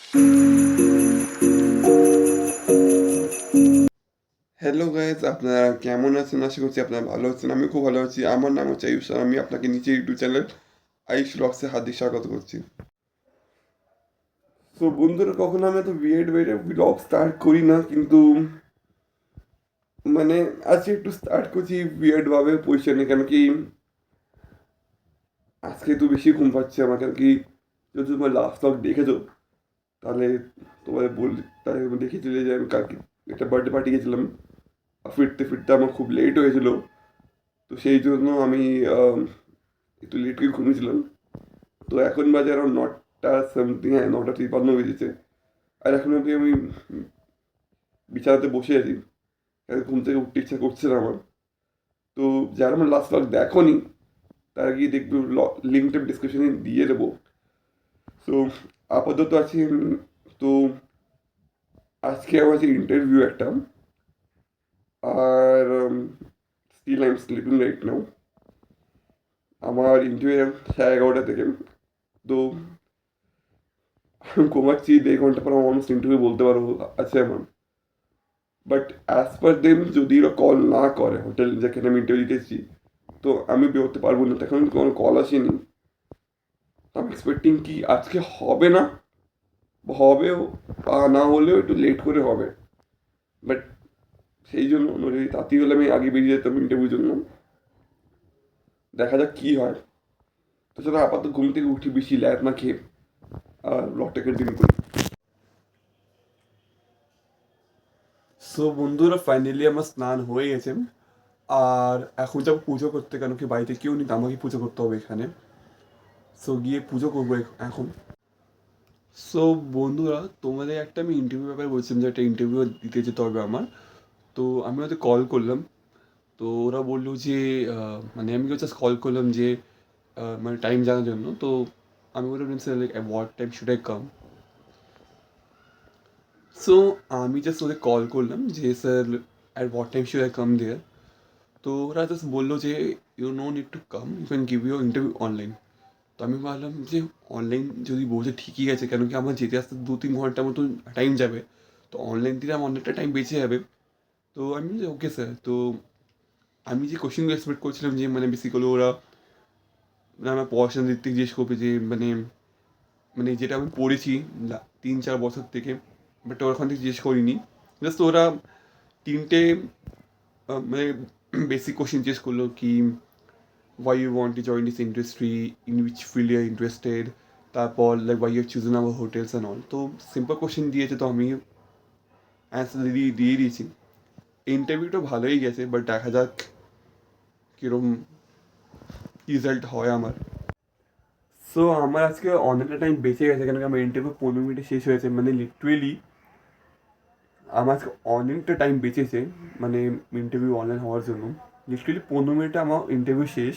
Hello guys, আপনারা কেমন আছেন? আশা করছি আপনারা ভালো আছেন। আমি খুব ভালো আছি। আমার নাম হচ্ছে আয়ুষ আর আমি আপনাকে নিচে ইউটিউব চ্যানেল আয়ুষ ব্লগসে হার্দিক স্বাগত করছি। তো বন্ধুরা, কখনো আমি এত বিয়েড বেডে ব্লগ স্টার্ট করি না, কিন্তু মানে আজকে একটু স্টার্ট করছি বিয়েড ভাবে পজিশনে। কেন কি আজকে একটু বেশি ঘুম পাচ্ছে আমার। কেন কি যদি তোমার লাস্ট ব্লগ দেখেছো তাহলে তোমাদের বলি, তাহলে দেখেছিলে যে আমি কালকে একটা বার্থডে পার্টি গেছিলাম। আর ফিরতে ফিরতে আমার খুব লেট হয়েছিল। তো সেই জন্য আমি একটু লেট করে ঘুমিয়েছিলাম। তো এখন বাজে আরো 9টা সামথিং, হ্যাঁ 9টা 53 বেজেছে। আর এখন অবধি আমি বিছানাতে বসে আছি। এখন ঘুম থেকে উঠতে ইচ্ছা করছে না আমার। তো যারা আমার লাস্ট ব্লগ দেখোনি তারা গিয়ে দেখবে, লিঙ্কটা ডিসক্রিপশনে দিয়ে দেবো। তো আপাতত আছি তো আজকে আমার আছে ইন্টারভিউ একটা। আর still I am sleeping right now. আমার ইন্টারভিউ 11:30 থেকে। তো আমি ঘুমাচ্ছি 1.5 ঘন্টা পর আমার অলমোস্ট ইন্টারভিউ বলতে পারবো আছে আমার। বাট অ্যাজ পার দেম যদি ওরা কল না করে হোটেল যেখানে আমি ইন্টারভিউ দিতেছি, তো আমি বেরোতে পারবো না। তখন কোনো কল আসেনি। আমি এক্সপেক্টিং কি আজকে হবে না, হবেও বা না হলেও একটু লেট করে হবে। বাট সেই জন্য যদি তাড়াতাড়ি হলে আমি আগে বেরিয়ে যেতাম ইন্টারভিউর জন্য। দেখা যাক কী হয়। তো সেটা আপাতত ঘুম থেকে উঠি বেশি ল্যাদ না খেয়ে আর ব্লগটা কন্টিনিউ করি। সো বন্ধুরা, ফাইনালি আমার স্নান হয়ে গেছে। আর এখন যাবো পুজো করতে, কেন কি বাড়িতে কেউ নেই, তো আমাকে পুজো করতে হবে এখানে। সো গিয়ে পুজো করবো এখন। সো বন্ধুরা, তোমাদের একটা আমি ইন্টারভিউ ব্যাপারে বলছিলাম যে একটা ইন্টারভিউ দিতে যেতে হবে আমার। তো আমি ওদের কল করলাম। তো ওরা বললো যে মানে আমি জাস্ট কল করলাম যে মানে টাইম জানার জন্য। তো আমি বললাম sir like what time should I come. So আমি জাস্ট ওদের কল করলাম যে sir at what time should I come there. তো ওরা জাস্ট বললো যে you no need to come, you can give your interview online. তো আমি ভাবলাম যে অনলাইন যদি বলছে ঠিকই আছে, কেন কি আমার যেতে আসতে 2-3 ঘন্টার মতো টাইম যাবে। তো অনলাইন থেকে আমার অনেকটা টাইম বেঁচে যাবে। তো আমি বলছি ওকে স্যার। তো আমি যে কোশ্চেনগুলো এক্সপেক্ট করছিলাম যে মানে বেসিক্যালি ওরা মানে আমার পড়াশোনার দিক থেকে জিজ্ঞেস করবে যে মানে মানে যেটা আমি পড়েছি 3-4 বছর থেকে। বাট ওখান থেকে জিজ্ঞেস করিনি। জাস্ট ওরা তিনটে মানে বেসিক কোশ্চেন জিজ্ঞেস করলো কি why you want to join this industry, in which field you are interested, তারপর like why you have chosen our hotels and all. তো সিম্পল কোশ্চেন দিয়েছে, তো আমি অ্যান্সার দিয়ে দিয়েছি। ইন্টারভিউটা ভালোই গেছে, বাট দেখা যাক কীরকম রেজাল্ট হয় আমার। সো আমার আজকে অনেকটা টাইম বেঁচে গেছে, কেন কি আমার ইন্টারভিউ 15 মিনিটে শেষ হয়েছে। মানে লিটারেলি আমার আজকে অনেকটা টাইম বেঁচেছে মানে ইন্টারভিউ অনলাইন হওয়ার জন্য। লিটারেলি 15 মিনিটে আমার ইন্টারভিউ শেষ।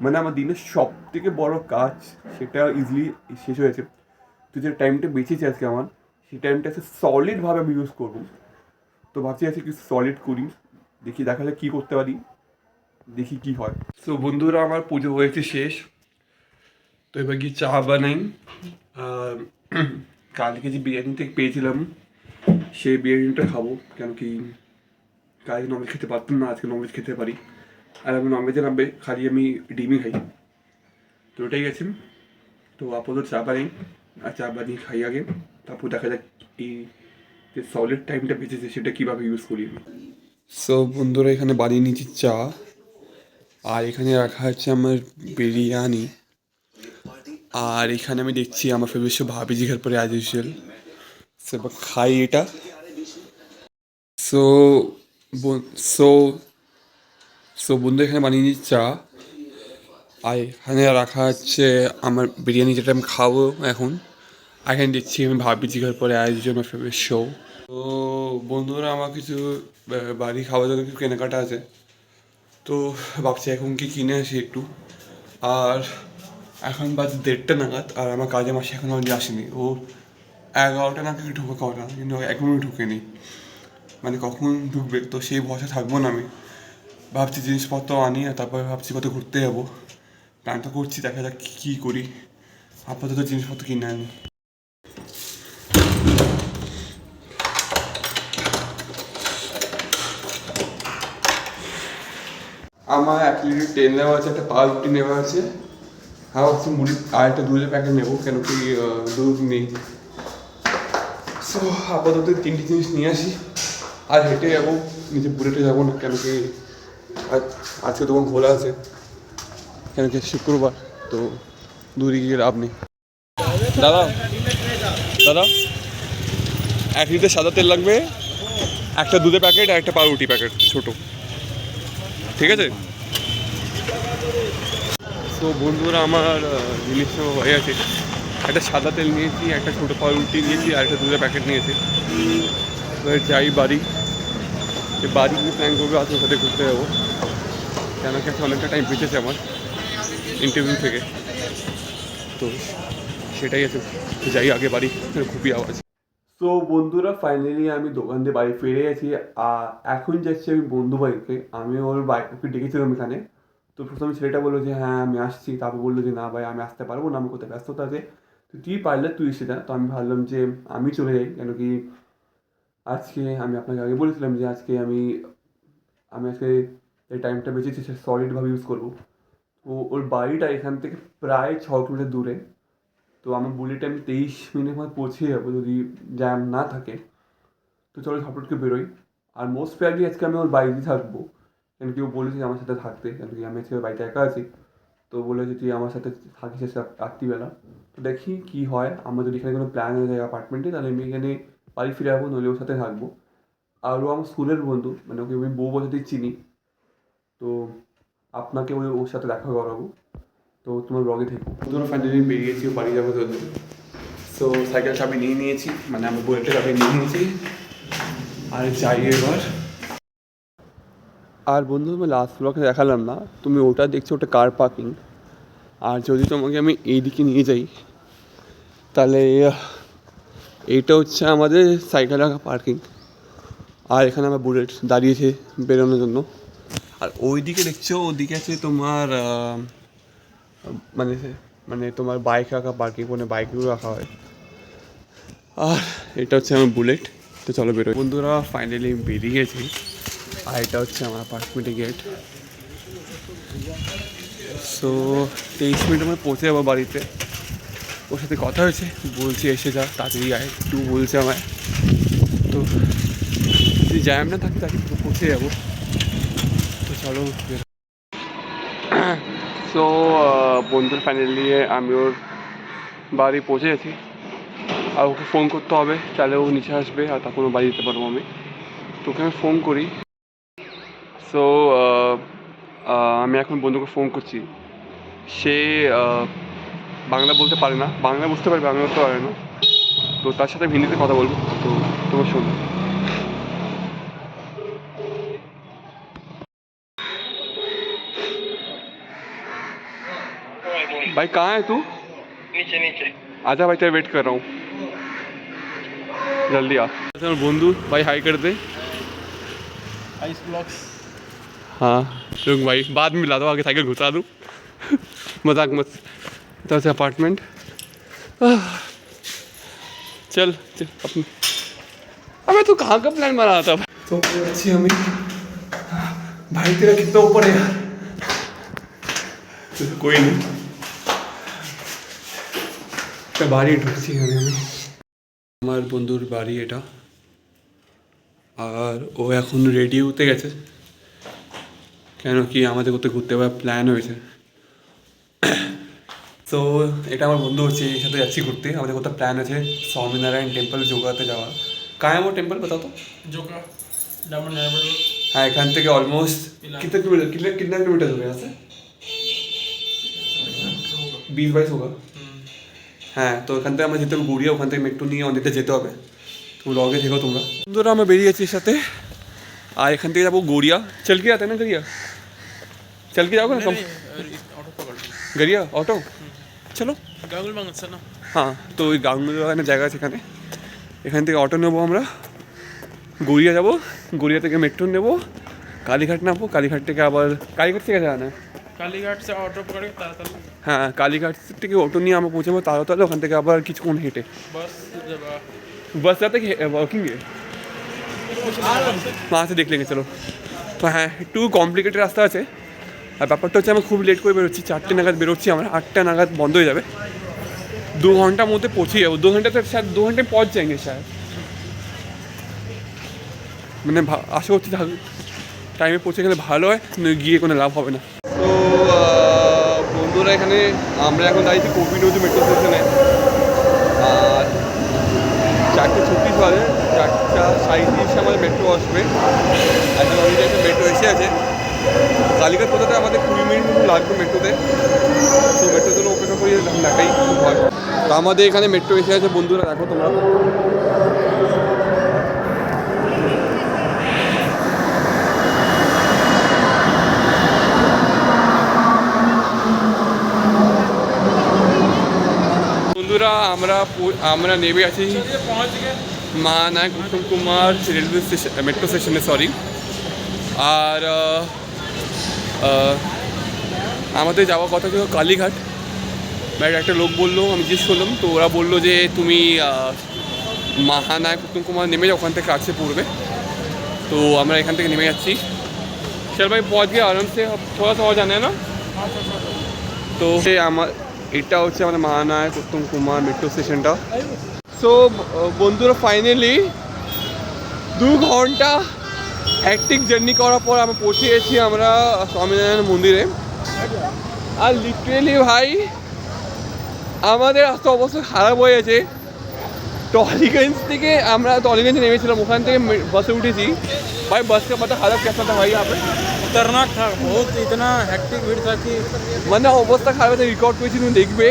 মানে আমার দিনের সব থেকে বড় কাজ সেটা ইজিলি শেষ হয়েছে। তো যে টাইমটা বেঁচেছে আজকে আমার, সেই টাইমটা আজকে সলিডভাবে আমি ইউজ করবো। তো ভাবছি আজকে কিছু সলিড করি, দেখি দেখা যাক কী করতে পারি, দেখি কি হয়। তো বন্ধুরা, আমার পুজো হয়েছে শেষ। তো এবার গিয়ে চা বানাই। আর কালকে যে বিরিয়ানি থেকে পেয়েছিলাম সেই বিরিয়ানিটা খাবো, কেন কি কালকে ননভেজ খেতে পারতাম না, আজকে ননভেজ খেতে পারি। আর আমি ননভেজের নামবে খালি আমি ডিমই খাই। তো ওটাই গেছে। তো আপাতত চা বানাই, আর চা বানিয়ে খাই আগে। তারপর দেখা যাক এই যে সলিড টাইমটা বেঁচেছে সেটা কীভাবে ইউজ করি আমি। সো বন্ধুরা, এখানে বানিয়ে নিচ্ছি চা। আর এখানে রাখা আছে আমার বিরিয়ানি। আর এখানে আমি দেখছি আমার ফেভারিট শো ভাবি জিঘার পরে অ্যাজ ইউজুয়াল। সো এবার খাই এটা। সো সো সো বন্ধু, এখানে বানিয়ে নিচ্ছি চা। আর এখানে রাখা হচ্ছে আমার বিরিয়ানি, যেটা আমি খাবো এখন। এখানে দেখছি আমি ভাবি জিঘার পরে অ্যাজ ইউজুয়াল আমার ফেভারিট শো। তো বন্ধুরা, আমার কিছু বাড়ি খাওয়ার জন্য কিছু কেনাকাটা আছে। তো ভাবছি এখন কি কিনে আসি একটু। আর এখন বাজে 1:30 নাগাদ, আর আমার কাজে মাসে এখনো অবধি আসেনি। ও 11টা নাগাদ ঢুকে কথা, কিন্তু এখনও ঢুকেনি। মানে কখন ঢুকবে, তো সেই ভরসা থাকবো না আমি। ভাবছি জিনিসপত্র আনি, আর তারপরে ভাবছি কত ঘুরতে যাবো। প্ল্যান তো করছি, দেখা যাক কী করি। আপাতত জিনিসপত্র কিনে আনি। আমার 1 লিটার তেল নেওয়া আছে, একটা পাউরুটি নেওয়া আছে, আর হচ্ছে মুড়ি আর একটা দুধের প্যাকেট নেবো, কেন কি দুধ নেই। সো আপাতত 3টে জিনিস নিয়ে আসি, আর হেঁটে যাবো, নিচে বুলেটে যাবো না, কেন কি আজকে দোকান খোলা আছে, কেন কি শুক্রবার, তো দূরে গিয়ে লাভ নেই। দাদা দাদা 1 লিটার সাদা তেল লাগবে, একটা দুধের প্যাকেট আর একটা পাউরুটি প্যাকেট ছোটো, ঠিক আছে? তো বন্ধুরা আমার জিনিস হয়ে আছে, একটা সাদা তেল নিয়েছি, একটা ছোটো পাউরুটি নিয়েছি, আর একটা দুধের প্যাকেট নিয়েছি। এবার যাই বাড়ি, বাড়ি গিয়ে প্ল্যান করবো আজকের সাথে ঘুরতে যাবো, কেন কি অনেকটা টাইম বেঁচেছে আমার ইন্টারভিউ থেকে, তো সেটাই আছে। যাই আগে বাড়ি, খুবই আওয়াজ। তো বন্ধুরা ফাইনালি আমি দোকান দিয়ে বাড়ি ফিরে গেছি, আর এখন যাচ্ছি আমি বন্ধু বাড়িতে। আমি ওর ওকে ডেকেছিলাম এখানে, তো প্রথমে ছেলেটা বললো যে হ্যাঁ আমি আসছি, তারপর বললো যে না ভাই আমি আসতে পারবো না, আমি কোথায় ব্যস্ততা আছে, তো তুই পারলে তুই এসে যা। তো আমি ভাবলাম যে আমি চলে যাই, কেন কি আজকে আমি আপনাকে আগে বলেছিলাম যে আজকে আমি আমি আজকে এই টাইমটা বেঁচেছি সে সলিডভাবে ইউজ করবো। তো ওর বাড়িটা এখান থেকে প্রায় 6 কিলোমিটার দূরে, তো আমার বুলেটে আমি 23 মিনিটের মধ্যে পৌঁছে যাবো যদি জ্যাম না থাকে। তো চলো ঝটপট করে বেরোই, আর মোস্ট প্রবাবলি আজকে আমি ওর বাড়িতেই থাকবো, কেন কি ও বলেছে আমার সাথে থাকতে, কেন কি আমি আজকে ওর বাড়িতে একা আছি। তো বলেছে তুই আমার সাথে থাকিস আজকে রাত্রিবেলা, তো দেখি কী হয়। আমার যদি এখানে কোনো প্ল্যান হয়ে যায় অ্যাপার্টমেন্টে, তাহলে আমি এখানে বাড়ি ফিরে যাবো, নইলে ওর সাথে থাকবো। আর ও আমার স্কুলের বন্ধু, মানে ওকে আমি বউ বলতেই চিনি, তো আপনাকে ওর সাথে দেখা করাবো। তো তোমার ব্লগে থেকে তোমরা ফাইনালি বেরিয়েছি বাড়ি যাবো জলদি। সো সাইকেল চাবি নিয়ে নিয়েছি, মানে আমি বুলেটের চাবি নিয়ে নিয়েছি, আর যাই এবার। আর বন্ধু তুমি লাস্ট ব্লকে দেখালাম না, তুমি ওটা দেখছো, ওটা কার পার্কিং। আর যদি তোমাকে আমি এইদিকে নিয়ে যাই, তাহলে এইটা হচ্ছে আমাদের সাইকেল রাখা পার্কিং, আর এখানে আমার বুলেট দাঁড়িয়েছে বেরোনোর জন্য। আর ওইদিকে দেখছো, ওদিকে আছে তোমার মানে মানে তোমার বাইক রাখা পার্কিং, মানে বাইকগুলো রাখা হয়। আর এটা হচ্ছে আমার বুলেট। তো চলো বেরোই বন্ধুরা, ফাইনালি বেরিয়ে গেছি, আর এটা হচ্ছে আমার অ্যাপার্টমেন্টের গেট। সো 23 মিনিটের মধ্যে পৌঁছে যাবো বাড়িতে। ওর সাথে কথা হয়েছে, বলছি এসে যা তাড়াতাড়ি আয় একটু, বলছে আমায়। তো যদি জ্যাম না থাকে তাকে পৌঁছে যাবো, তো চলো। সো বন্ধুর ফাইনালি আমি ওর বাড়ি পৌঁছে গেছি, আর ওকে ফোন করতে হবে, তাহলে ও নিচে আসবে, আর তখন ও বাড়ি যেতে পারবো আমি। তোকে আমি ফোন করি। সো আমি এখন বন্ধুকে ফোন করছি। সে বাংলা বলতে পারে না, বাংলা বুঝতে পারে, বাংলা বলতে পারে না, তো তার সাথে হিন্দিতে কথা বলবো, তো তোমার শোনো। भाई कहाँ है तू? नीचे नीचे आजा भाई, तेरा वेट कर रहा हूँ, जल्दी आ। बंधु भाई हाई कर दे। Ice blocks. हाँ रुक भाई, बाद में मिला दो, आगे साइकिल घुसा दूँ। मजाक मत। तरह से अपार्टमेंट, चल चल अपनी। अबे तू कहाँ का प्लान बना रहा था? तो अच्छी हमें भाई तेरा कितना ऊपर है यार। कोई नहीं, বাড়ি ঢুকছি আমি। আমার বন্ধুর বাড়ি এটা, আর ও এখন রেডি হতে গেছে, কেন কি আমাদের কোথাও ঘুরতে যাওয়ার প্ল্যান হয়েছে। তো এটা আমার বন্ধু হচ্ছে, এর সাথে যাচ্ছি ঘুরতে, আমাদের কোথাও প্ল্যান আছে स्वामीनारायण টেম্পল যোগাতে যাওয়া। কায় আমার টেম্পল बताओ तो? जोका डायमंड हार्बर। হ্যাঁ এখান থেকে অলমোস্ট कितना किलोमीटर हो गया यहाँ से? 20-22 होगा। হ্যাঁ তো এখান থেকে আমরা যেতে হবে গড়িয়া, ওখান থেকে মেট্রো নিয়ে অনেকটা যেতে হবে, তো লগে থেকো তোমরা। বন্ধুরা আমরা বেরিয়ে গেছি এর সাথে, আর এখান থেকে যাবো গড়িয়া। চল के आते ना गड़िया, चल के जाओगे ना कम? ऑटो पकड़ গড়িয়া অটো, চলো। गांगुल मांगছে না। হ্যাঁ তো ওই গাঙ্গুলি বাগানে জায়গা আছে এখানে, এখান থেকে অটো নেবো আমরা, গড়িয়া যাবো, গড়িয়া থেকে মেট্রো নেবো, কালীঘাট নামবো, কালীঘাট থেকে আবার কালীঘাট থেকে যাওয়া कालीघाट से ऑटो पकड़ के तारातल। হ্যাঁ কালীঘাট থেকে অটো নিয়ে আমরা পৌঁছাবো তারাতলে, ওখান থেকে আবার কিছুক্ষণ হেঁটে बस जब बस जाते वॉकिंग है, वहाँ से देख लेंगे चलो। तो हाँ একটু কমপ্লিকেটেড রাস্তা আছে, আর ব্যাপারটা হচ্ছে আমরা খুব লেট করে বেরোচ্ছি, 4টে নাগাদ বেরোচ্ছি, আমরা 8টা নাগাদ বন্ধ হয়ে যাবে। 2 ঘন্টার মধ্যে পৌঁছে যাবো, 2 ঘন্টাতে शायद 2 घंटे पहुंच जाएंगे शायद, মানে আশা করছি টাইমে পৌঁছে গেলে ভালো হয়, গিয়ে কোনো লাভ হবে না। তো বন্ধুরা এখানে আমরা এখন দাঁড়িয়েছি কপিনজু মেট্রো স্টেশনে, আর 4:36 বাজে, 4:37 আমাদের মেট্রো আসবে। এখন আমি যে মেট্রো এসে আছে, কালীঘাট পৌঁছাতে আমাদের 20 মিনিট মতো লাগবে মেট্রোতে। তো মেট্রোর জন্য অপেক্ষা করি, দেখাই খুব ভয়। তো আমাদের এখানে মেট্রো এসে আছে বন্ধুরা, দেখো তোমরা। বন্ধুরা আমরা নেমে আছি মহানায়ক Uttam Kumar railway station, metro স্টেশনে, সরি। আর আমাদের যাওয়ার কথা ছিল কালীঘাট, বাট একটা লোক বললো, আমি জিজ্ঞেস করলাম, তো ওরা বললো যে তুমি মহানায়ক উত্তম কুমার নেমে যাও, ওখান থেকে কাছে পড়বে। তো আমরা এখান থেকে নেমে যাচ্ছি। চল ভাই পৌঁছ গিয়ে আরাম সে, থোড়া সা জানে না। তো আমার এটা হচ্ছে আমাদের মহানায়ক উত্তম কুমার মেট্রো স্টেশনটা। সো বন্ধুরা ফাইনালি 2 ঘন্টা হ্যাকটিক জার্নি করার পর আমরা পৌঁছে গেছি আমরা স্বামীনারায়ণ মন্দিরে। আর লিটারেলি ভাই আমাদের রাস্তা অবস্থা খারাপ হয়ে গেছে। टॉलीगंज থেকে আমরা टॉलीगंज নেমেছিলাম, ওখান থেকে বাসে উঠেছি। भाई बस का पता हालत कैसा था भाई यहाँ पे? खतरनाक था बहुत, इतना हेक्टिक भीड़ था कि মানে অবস্থা খারাপ আছে, রেকর্ড করেছি, তুমি দেখবে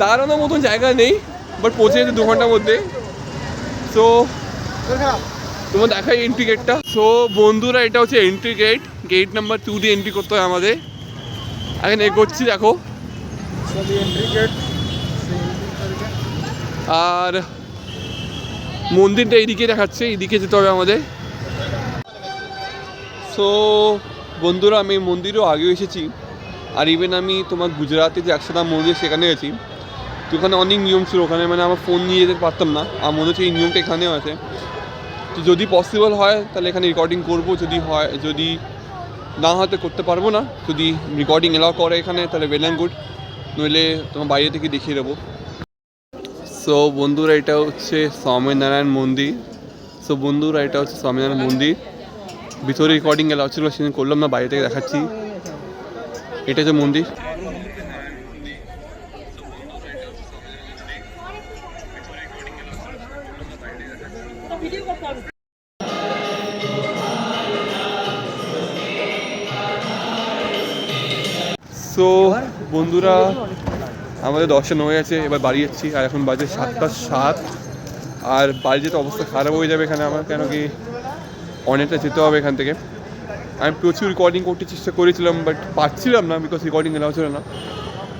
দাঁড়ানোর মতন জায়গা নেই, বাট পৌঁছে গেছে 2 ঘন্টার মধ্যে। সো তোমার দেখাই এন্ট্রি গেটটা। সো বন্ধুরা এটা হচ্ছে এন্ট্রি গেট, গেট নাম্বার 2 দিয়ে এন্ট্রি করতে হয় আমাদের। এখানে এগোচ্ছি দেখো, सभी एंट्री गेट। আর মন্দিরটা এইদিকে দেখাচ্ছে, এইদিকে যেতে হবে আমাদের। সো বন্ধুরা আমি মন্দিরও আগেও এসেছি, আর ইভেন আমি তোমার গুজরাটে যে একসাথে মন্দির সেখানে গেছি। তো ওখানে অনেক নিয়ম ছিল, ওখানে মানে আমার ফোন নিয়ে যেতে পারতাম না, আর মনে হচ্ছে এই নিয়মটা এখানেও আছে। তো যদি পসিবল হয় তাহলে এখানে রেকর্ডিং করবো, যদি না হয়তো করতে পারবো না। যদি রেকর্ডিং এলাও করে এখানে তাহলে ওয়েল অ্যান্ড গুড, নইলে তোমার বাইরে থেকে দেখিয়ে দেবো। সো বন্ধুরা এটা হচ্ছে স্বামীনারায়ণ মন্দির। সো বন্ধুরা এটা হচ্ছে স্বামীনারায়ণ মন্দির, ভিতরে রেকর্ডিং এলাও ছিল, সেদিন করলাম না, বাইরে থেকে দেখাচ্ছি। এটা হচ্ছে মন্দির। সো বন্ধুরা আমাদের দর্শন হয়ে গেছে, এবার বাড়ি যাচ্ছি। আর এখন বাজে 7:07, আর বাড়ি যেতে অবস্থা খারাপ হয়ে যাবে এখানে আমার, কেন কি অনেকটা যেতে হবে এখান থেকে। আমি প্রচুর রেকর্ডিং করতে চেষ্টা করেছিলাম, বাট পারছিলাম না, বিকজ রেকর্ডিং এলাও ছিল না।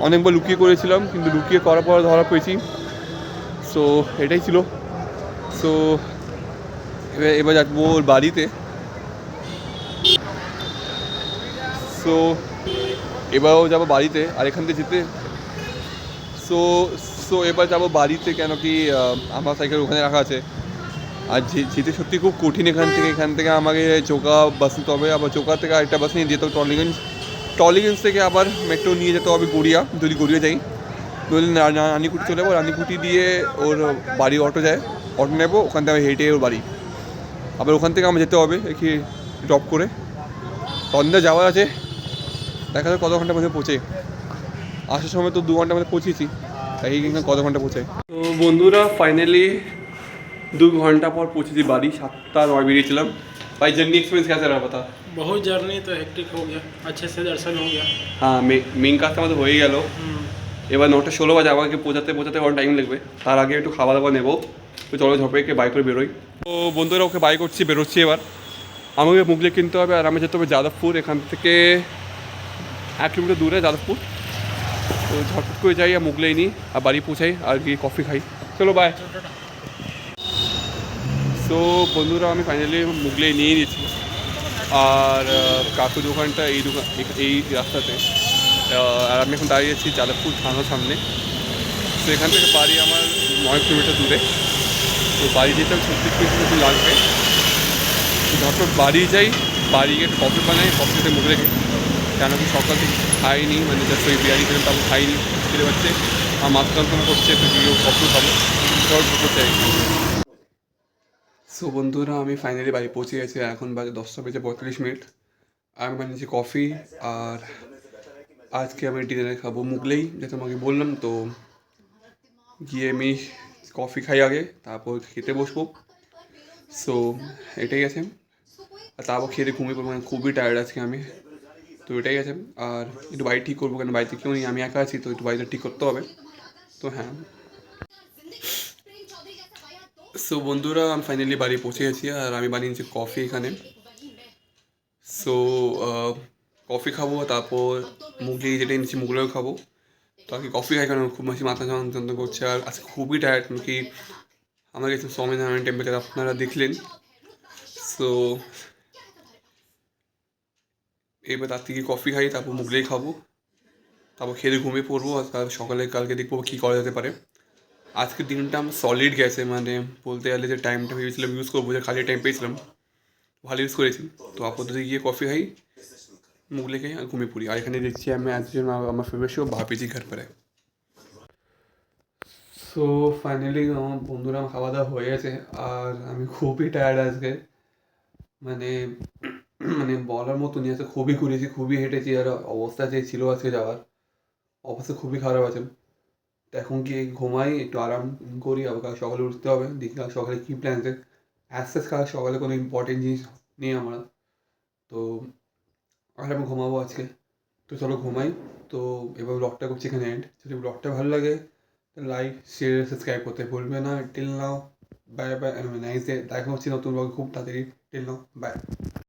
অনেকবার লুকিয়ে করেছিলাম, কিন্তু লুকিয়ে করার পর ধরা পেয়েছি। সো এটাই ছিল। সো এবার যাবো ওর বাড়িতে। সো এবারও যাবো বাড়িতে, আর এখান থেকে যেতে সো এবার যাবো বাড়িতে, কেন কি আমার সাইকেল ওখানে রাখা আছে। আর যেতে সত্যি খুব কঠিন এখান থেকে আমাকে চোকা বাস নিতে হবে, আবার চোকা থেকে আরেকটা বাস নিয়ে যেতে হবে টলিগঞ্জ থেকে আবার মেট্রো নিয়ে যেতে হবে গড়িয়া, যদি গড়িয়া যাই, নইলে রানীকুটি চলে যাবো। রানীকুটি দিয়ে ওর বাড়ি অটো যায়, অটো নেবো, ওখান থেকে হেঁটে ওর বাড়ি, আবার ওখান থেকে আমার যেতে হবে কি ড্রপ করে। তন্দা যাওয়ার আছে, দেখা যাক কত ঘন্টার মধ্যে পৌঁছে। আসার সময় তো 2 ঘন্টার মধ্যে পৌঁছেছি, তাই কত ঘন্টা পৌঁছায়। তো বন্ধুরা ফাইনালি 2 ঘন্টা পর পৌঁছেছি বাড়ি। 7:09 বেরিয়েছিলাম। भाई जर्नी एक्सपीरियंस कैसा रहा बता? बहुत जर्नी तो हेक्टिक हो गया, अच्छे से दर्शन हो गया। হ্যাঁ মেন কাজটা আমাদের হয়ে গেল। এবার 9:16 বাজে, আমাকে পৌঁছাতে অনেক টাইম লাগবে। তার আগে একটু খাওয়া দাওয়া নেবো। তো চলো ঝপেকে বাইক করে বেরোই। তো বন্ধুরা ওকে বাইক করছি, বেরোচ্ছি। এবার আমাকে মুগলি কিনতে হবে, আর আমি যেতে হবে যাদবপুর, এখান থেকে 1 কিলোমিটার দূরে যাদবপুর। তো ঝটপট করে যাই, আর মুগলাই নিই, আর বাড়ি পৌঁছাই, আর গিয়ে কফি খাই। চলো বাই। সো বন্ধুরা আমি ফাইনালি মুগলাই নিয়ে নিয়েছি, আর কাকু দোকানটা এই রাস্তাতে। আর আমি এখন দাঁড়িয়ে আছি যাদবপুর থানার সামনে। তো এখান থেকে বাড়ি আমার 9 কিলোমিটার দূরে। তো বাড়ি যেতে 36 মিনিট লাগবে। ঝটপট বাড়ি যাই, বাড়ি গিয়ে একটু কফি বানাই, কফিতে মুগলাই খাই। কেন কি সকাল থেকে খাইনি, মানে জাস্ট ওই বিরিয়ানি খেলাম, তারপর খাইনি, খেতে পারছে আর মাথা যন্ত্রণা করছে, তো গিয়েও কফি খাবো, ধর দুটো চাই। সো বন্ধুরা, আমি ফাইনালি বাড়ি পৌঁছে গেছি, এখন বাজে 10:45। আমি বানিয়েছি কফি, আর আজকে আমি ডিনারে খাবো মুগলাই, যেটা তোমাকে বললাম। তো গিয়ে আমি কফি খাই আগে, তারপর খেতে বসবো। সো এটাই আছে, আর তারপর খেতে ঘুমিয়ে পড়বো, মানে খুবই টায়ার্ড আজকে আমি। তো এটাই আছে, আর একটু বাড়ি ঠিক করবো, কেন বাড়িতে কেউ নেই, আমি একা আছি, তো একটু বাড়িটা ঠিক করতে হবে। তো হ্যাঁ, সো বন্ধুরা, আমি ফাইনালি বাড়ি পৌঁছে গেছি, আর আমি বানিয়েছি কফি এখানে। সো কফি খাবো, তারপর মুগলি যেটা এনেছি মুগলাইও খাবো। তো আর কি কফি খাই, কারণ খুব বেশি মাথা যন্ত্রণা করছে, আর আজকে খুবই টায়ার্ড, কি আমার গেছে স্বামীনারায়ণ টেম্পেচার আপনারা দেখলেন। সো এবার তার থেকে কফি খাই, তারপর মুগলাই খাবো, তারপর খেয়ে ঘুমিয়ে পড়বো, আর তারপর সকালে কালকে দেখবো কী করা যেতে পারে। আজকের দিনটা আমার সলিড গেছে, মানে বলতে গেলে যে টাইমটা ভেবেছিলাম ইউজ করবো, যে খালি টাইম পেয়েছিলাম, ভালো ইউজ করেছি। তো আপাতত গিয়ে কফি খাই, মুগলাই খাই, আর ঘুমিয়ে পড়ি। আর এখানে দেখছি আমি একজন আমার ফেভারিট শো ভাপিজি ঘর পরে। সো ফাইনালি আমার বন্ধুরা খাওয়া দাওয়া হয়ে গেছে, আর আমি খুবই টায়ার্ড আজকে, মানে মানে বলার মতো নিয়ে, আজকে খুবই ঘুরেছি, খুবই হেঁটেছি, আর অবস্থা যে ছিল আজকে যাওয়ার, অবস্থা খুবই খারাপ আছে। তো এখন কি ঘুমাই, একটু আরাম করি, আবার কাল সকালে উঠতে হবে, দেখি কাল সকালে কী প্ল্যান আছে। অ্যাজ কাল সকালে কোনো ইম্পর্টেন্ট জিনিস নেই আমার, তো আর আমি ঘুমাবো আজকে। তো চলো ঘুমাই। তো এবার ব্লগটা করছি এখানে এন্ড। যদি ব্লগটা ভালো লাগে লাইক শেয়ার সাবস্ক্রাইব করতে ভুলবে না। Till now bye bye, nice day, দেখা হচ্ছে নতুন ব্লগ খুব তাড়াতাড়ি। Till now by.